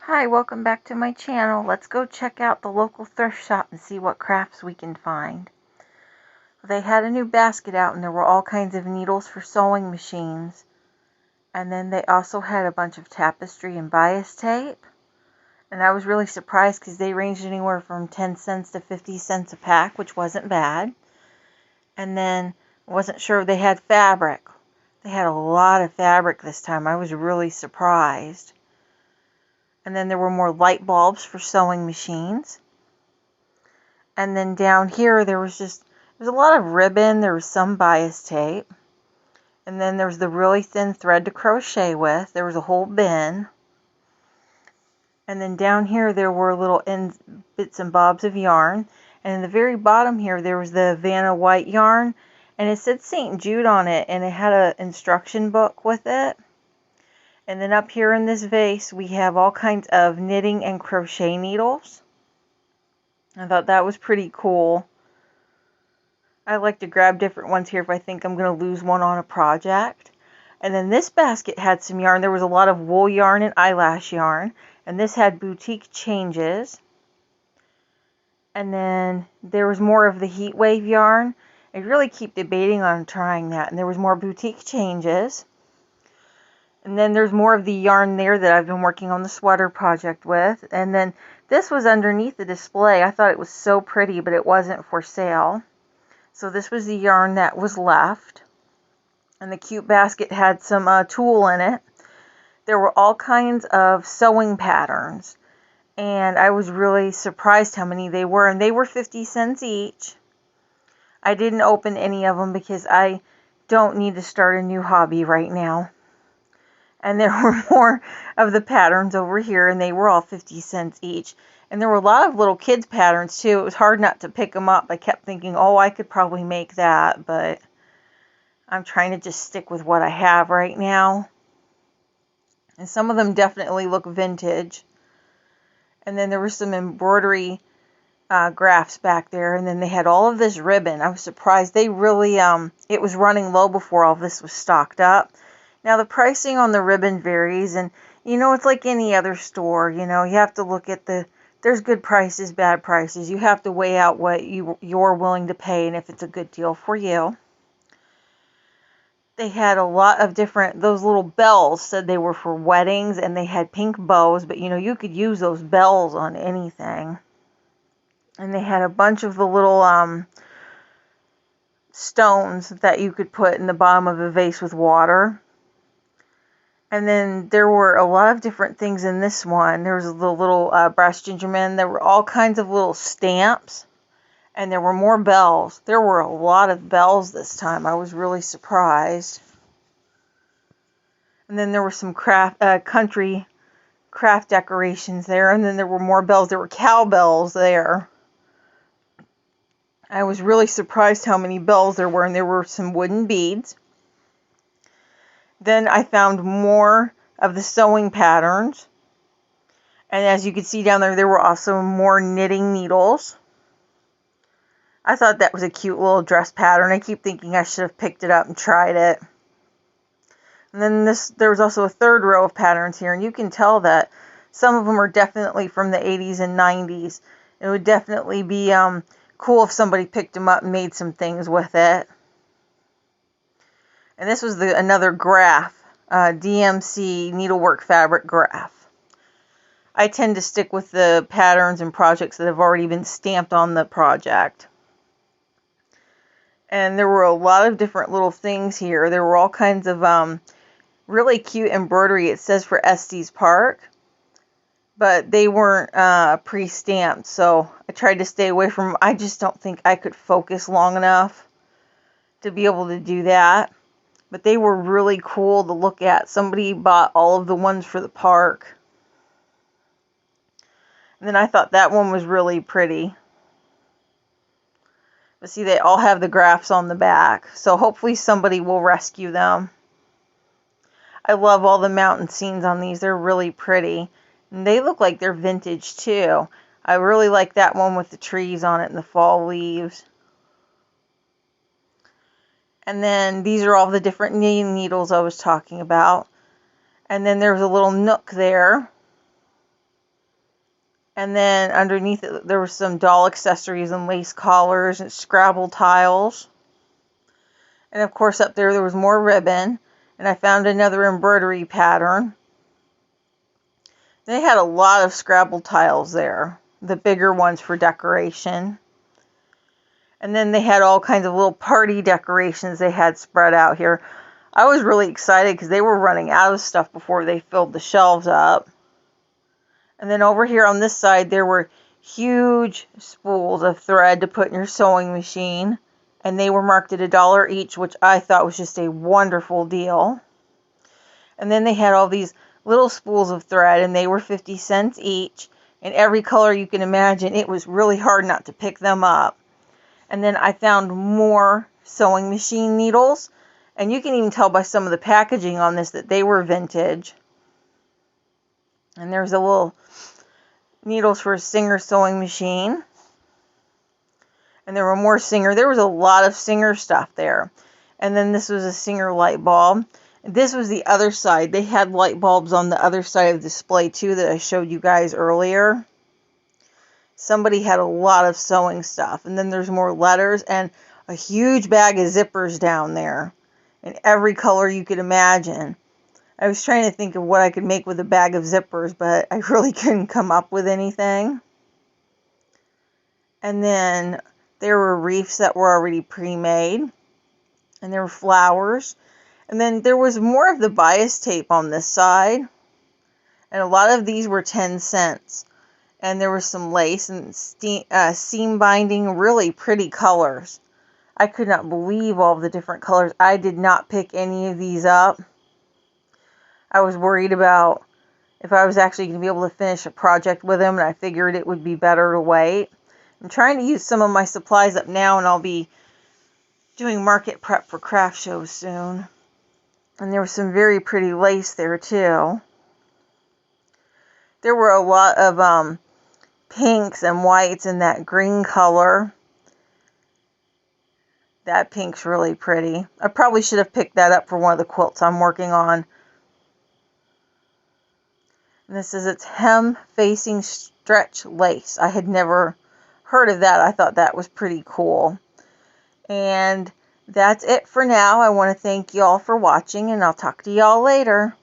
Hi, welcome back to my channel. Let's go check out the local thrift shop and see what crafts we can find. They had a new basket out and there were all kinds of needles for sewing machines. And then they also had a bunch of tapestry and bias tape. And I was really surprised because they ranged anywhere from 10 cents to 50 cents a pack, which wasn't bad. And then I wasn't sure they had fabric. They had a lot of fabric this time. I was really surprised. And then there were more light bulbs for sewing machines. And then down here there's a lot of ribbon, there was some bias tape. And then there's the really thin thread to crochet with. There was a whole bin. And then down here there were little bits and bobs of yarn. And in the very bottom here there was the Vanna white yarn. And it said St. Jude on it, and it had an instruction book with it. And then up here in this vase we have all kinds of knitting and crochet needles. I thought that was pretty cool. I like to grab different ones here if I think I'm going to lose one on a project. And then this basket had some yarn. There was a lot of wool yarn and eyelash yarn. And this had boutique changes. And then there was more of the heat wave yarn. I really keep debating on trying that. And there was more boutique changes. And then there's more of the yarn there that I've been working on the sweater project with. And then this was underneath the display. I thought it was so pretty, but it wasn't for sale. So this was the yarn that was left. And the cute basket had some tulle in it. There were all kinds of sewing patterns. And I was really surprised how many they were. And they were 50 cents each. I didn't open any of them because I don't need to start a new hobby right now. And there were more of the patterns over here, and they were all 50 cents each. And there were a lot of little kids patterns too. It was hard not to pick them up. I kept thinking, oh, I could probably make that, but I'm trying to just stick with what I have right now. And some of them definitely look vintage. And then there was some embroidery graphs back there, and then they had all of this ribbon. I was surprised. They really, it was running low before all this was stocked up. Now, the pricing on the ribbon varies, and, it's like any other store. You have to look at there's good prices, bad prices. You have to weigh out what you're willing to pay and if it's a good deal for you. They had a lot of those little bells said they were for weddings, and they had pink bows, but, you could use those bells on anything. And they had a bunch of the little stones that you could put in the bottom of a vase with water. And then there were a lot of different things in this one. There was the little brass gingerman. There were all kinds of little stamps. And there were more bells. There were a lot of bells this time. I was really surprised. And then there were some country craft decorations there. And then there were more bells. There were cowbells there. I was really surprised how many bells there were. And there were some wooden beads. Then I found more of the sewing patterns. And as you can see down there were also more knitting needles. I thought that was a cute little dress pattern. I keep thinking I should have picked it up and tried it. And then there was also a third row of patterns here. And you can tell that some of them are definitely from the 80s and 90s. It would definitely be cool if somebody picked them up and made some things with it. And this was another graph, DMC needlework fabric graph. I tend to stick with the patterns and projects that have already been stamped on the project. And there were a lot of different little things here. There were all kinds of really cute embroidery. It says for Estes Park, but they weren't pre-stamped, so I tried to stay away from them. I just don't think I could focus long enough to be able to do that. But they were really cool to look at. Somebody bought all of the ones for the park. And then I thought that one was really pretty. But see, they all have the graphs on the back. So hopefully somebody will rescue them. I love all the mountain scenes on these. They're really pretty. And they look like they're vintage too. I really like that one with the trees on it and the fall leaves. And then these are all the different knitting needles I was talking about. And then there's a little nook there. And then underneath it, there was some doll accessories and lace collars and Scrabble tiles. And of course up there was more ribbon. And I found another embroidery pattern. They had a lot of Scrabble tiles there. The bigger ones for decoration. And then they had all kinds of little party decorations they had spread out here. I was really excited because they were running out of stuff before they filled the shelves up. And then over here on this side, there were huge spools of thread to put in your sewing machine. And they were marked at $1 each, which I thought was just a wonderful deal. And then they had all these little spools of thread, and they were 50 cents each. In every color you can imagine. It was really hard not to pick them up. And then I found more sewing machine needles. And you can even tell by some of the packaging on this that they were vintage. And there's a little needles for a Singer sewing machine. And there were more Singer. There was a lot of Singer stuff there. And then this was a Singer light bulb. This was the other side. They had light bulbs on the other side of the display too that I showed you guys earlier. Somebody had a lot of sewing stuff. And then there's more letters and a huge bag of zippers down there. In every color you could imagine. I was trying to think of what I could make with a bag of zippers, but I really couldn't come up with anything. And then there were wreaths that were already pre-made. And there were flowers. And then there was more of the bias tape on this side. And a lot of these were 10 cents. And there was some lace and seam binding, really pretty colors. I could not believe all of the different colors. I did not pick any of these up. I was worried about if I was actually going to be able to finish a project with them, and I figured it would be better to wait. I'm trying to use some of my supplies up now, and I'll be doing market prep for craft shows soon. And there was some very pretty lace there too. There were a lot of pinks and whites in that green color. That pink's really pretty. I probably should have picked that up for one of the quilts I'm working on. And this is its hem facing stretch lace. I had never heard of that. I thought that was pretty cool. And that's it for now. I want to thank you all for watching, and I'll talk to y'all later.